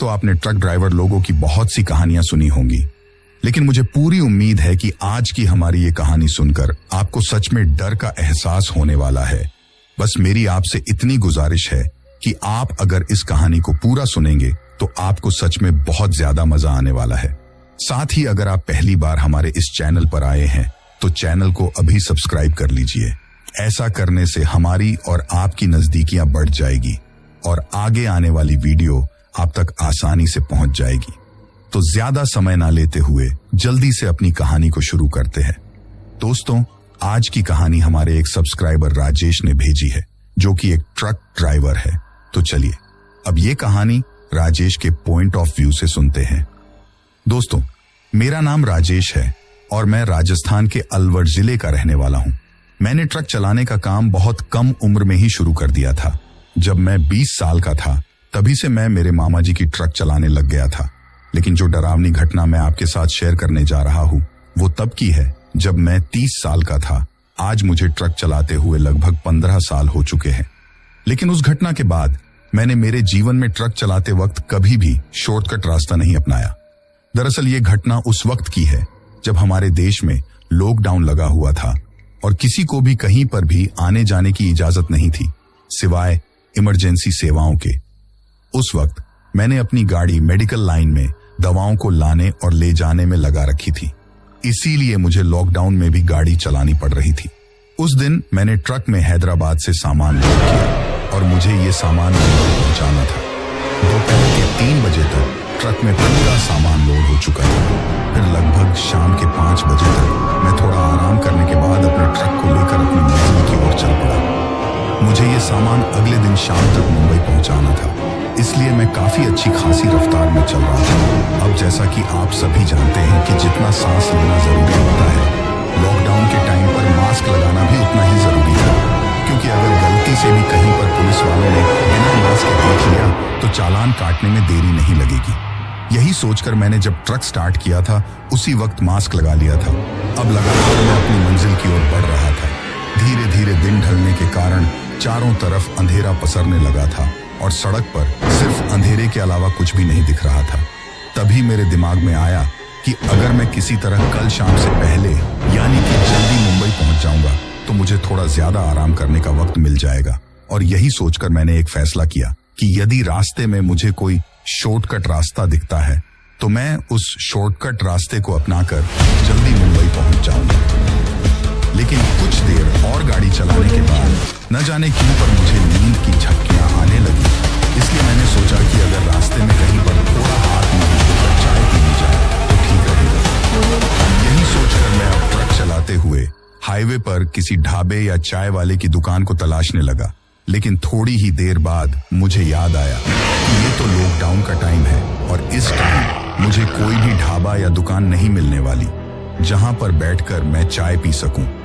तो आपने truck driver लोगों की बहुत सी कहानियां सुनी होंगी, लेकिन मुझे पूरी उम्मीद है कि आज की हमारी ये कहानी सुनकर आपको सच में डर का एहसास होने वाला है। बस मेरी आपसे इतनी गुजारिश है कि आप अगर इस कहानी को पूरा सुनेंगे तो आपको सच में बहुत ज्यादा मजा आने वाला है। साथ ही अगर आप पहली बार हमारे इस चैनल पर आए हैं तो चैनल को अभी सब्सक्राइब कर लीजिए। ऐसा करने से हमारी और आपकी नजदीकियां बढ़ जाएगी और आगे आने वाली वीडियो आप तक आसानी से पहुंच जाएगी। तो ज्यादा समय ना लेते हुए जल्दी से अपनी कहानी को शुरू करते हैं। दोस्तों, आज की कहानी हमारे एक सब्सक्राइबर राजेश ने भेजी है, जो कि एक ट्रक ड्राइवर है। तो चलिए अब ये कहानी राजेश के पॉइंट ऑफ व्यू से सुनते हैं। दोस्तों, मेरा नाम राजेश है और मैं राजस्थान के अलवर जिले का रहने वाला हूं। मैंने ट्रक चलाने का काम बहुत कम उम्र में ही शुरू कर दिया था। जब मैं 20 साल का था तभी से मैं मेरे मामा जी की ट्रक चलाने लग गया था। लेकिन जो डरावनी घटना मैं आपके साथ शेयर करने जा रहा हूं वो तब की है जब मैं 30 साल का था। आज मुझे ट्रक चलाते हुए लगभग 15 साल हो चुके हैं। लेकिन उस घटना के बाद मैंने मेरे जीवन में ट्रक चलाते वक्त कभी भी शॉर्टकट रास्ता नहीं अपनाया। दरअसल ये घटना उस वक्त की है जब हमारे देश में लॉकडाउन लगा हुआ था और किसी को भी कहीं पर भी आने जाने की इजाजत नहीं थी सिवाय इमरजेंसी सेवाओं के। उस वक्त मैंने अपनी गाड़ी मेडिकल लाइन में दवाओं को लाने और ले जाने में लगा रखी थी, इसीलिए मुझे लॉकडाउन में भी गाड़ी चलानी पड़ रही थी। उस दिन मैंने ट्रक में हैदराबाद से सामान लोड किया और मुझे ये सामान मुंबई पहुंचाना था। दोपहर के 3 बजे तक ट्रक में पूरा सामान लोड हो चुका था। फिर लगभग शाम के 5 बजे तक मैं थोड़ा आराम करने के बाद अपने ट्रक को लेकर अपनी मंजिल की ओर चल पड़ा। मुझे ये सामान अगले दिन शाम तक मुंबई पहुंचाना था, इसलिए मैं काफी अच्छी खासी रफ्तार में चल रहा था। अब जैसा कि आप सभी जानते हैं कि जितना सांस लेना जरूरी होता है, लॉकडाउन के टाइम पर मास्क लगाना भी उतना ही जरूरी था, क्योंकि अगर गलती से भी कहीं पर पुलिस वालों ने बिना मास्क के देख लिया तो चालान काटने में देरी नहीं लगेगी। यही सोचकर मैंने जब ट्रक स्टार्ट किया था उसी वक्त मास्क लगा लिया था। अब लगातार मैं अपनी मंजिल की ओर बढ़ रहा था। धीरे धीरे दिन ढलने के कारण चारों तरफ अंधेरा पसरने लगा था और सड़क पर सिर्फ अंधेरे के अलावा कुछ भी नहीं दिख रहा था। तभी मेरे दिमाग में आया कि अगर मैं किसी तरह कल शाम से पहले यानी कि जल्दी मुंबई पहुंच जाऊंगा तो मुझे थोड़ा ज्यादा आराम करने का वक्त मिल जाएगा। और यही सोचकर मैंने एक फैसला किया कि यदि रास्ते में मुझे कोई शॉर्टकट रास्ता दिखता है तो मैं उस शॉर्टकट रास्ते को अपनाकर जल्दी मुंबई पहुंच जाऊंगा। लेकिन कुछ देर और गाड़ी चलाने के बाद न जाने क्यों पर मुझे नींद की झपकियां आने लगी। इसलिए मैंने सोचा कि अगर रास्ते में कहीं पर थोड़ा हाथ में होकर चाय पी ली जाए तो ठीक रहेगा। यही सोचकर मैं अब ट्रक चलाते हुए हाईवे पर किसी ढाबे या चाय वाले की दुकान को तलाशने लगा। लेकिन थोड़ी ही देर बाद मुझे याद आया कि ये तो लॉकडाउन का टाइम है और इस टाइम मुझे कोई भी ढाबा या दुकान नहीं मिलने वाली जहां पर बैठकर मैं चाय पी सकूं।